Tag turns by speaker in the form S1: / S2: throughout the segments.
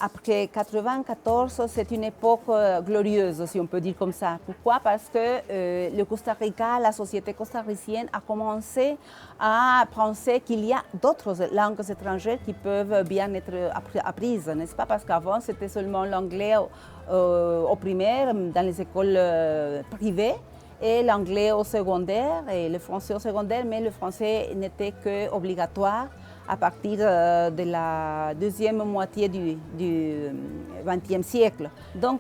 S1: Après 1994, c'est une époque glorieuse, si on peut dire comme ça. Pourquoi? Parce que le Costa Rica, la société costaricienne a commencé à penser qu'il y a d'autres langues étrangères qui peuvent bien être apprises, n'est-ce pas? Parce qu'avant, c'était seulement l'anglais au primaire, dans les écoles privées, et l'anglais au secondaire, et le français au secondaire, mais le français n'était qu'obligatoire à partir de la deuxième moitié du XXe siècle. Donc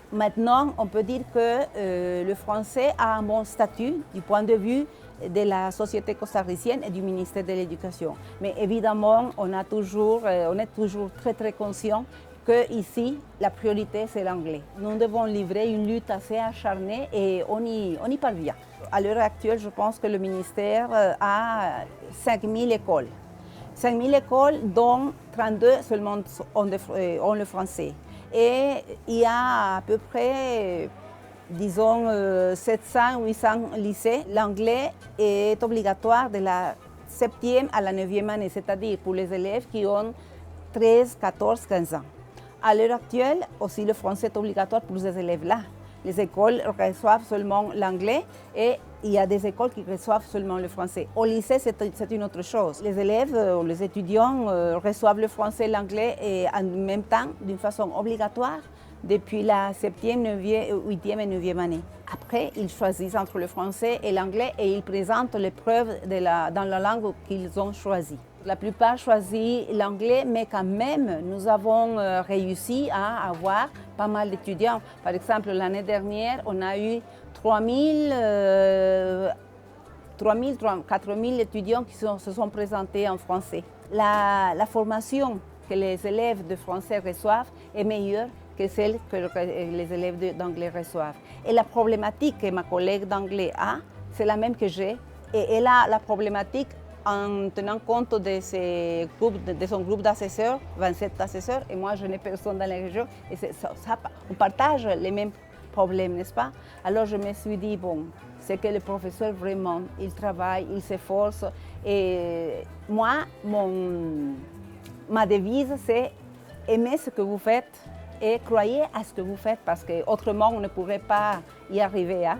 S1: maintenant, on peut dire que le français a un bon statut du point de vue de la société costaricienne et du ministère de l'Éducation. Mais évidemment, on est toujours très très conscient qu'ici, la priorité, c'est l'anglais. Nous devons livrer une lutte assez acharnée et on y parvient. À l'heure actuelle, je pense que le ministère a 5000 écoles. 5000 écoles, dont 32 seulement ont le français. Et il y a à peu près, disons, 700-800 lycées. L'anglais est obligatoire de la 7e à la 9e année, c'est-à-dire pour les élèves qui ont 13, 14, 15 ans. À l'heure actuelle, aussi le français est obligatoire pour ces élèves-là. Les écoles reçoivent seulement l'anglais et il y a des écoles qui reçoivent seulement le français. Au lycée, c'est une autre chose. Les élèves, les étudiants reçoivent le français et l'anglais en même temps, d'une façon obligatoire, depuis la 7e, 8e et 9e année. Après, ils choisissent entre le français et l'anglais et ils présentent l'épreuve dans la langue qu'ils ont choisie. La plupart choisissent l'anglais, mais quand même, nous avons réussi à avoir pas mal d'étudiants. Par exemple, l'année dernière, on a eu 4000 étudiants qui se sont présentés en français. La formation que les élèves de français reçoivent est meilleure que celle que les élèves d'anglais reçoivent. Et la problématique que ma collègue d'anglais a, c'est la même que j'ai. Et elle a la problématique en tenant compte de son groupe d'assesseurs, 27 assesseurs, et moi je n'ai personne dans la région. Et on partage les mêmes problèmes, n'est-ce pas? Alors je me suis dit, bon, c'est que le professeur vraiment, il travaille, il s'efforce. Et moi, ma devise, c'est aimer ce que vous faites et croyez à ce que vous faites, parce qu'autrement on ne pourrait pas y arriver. Hein?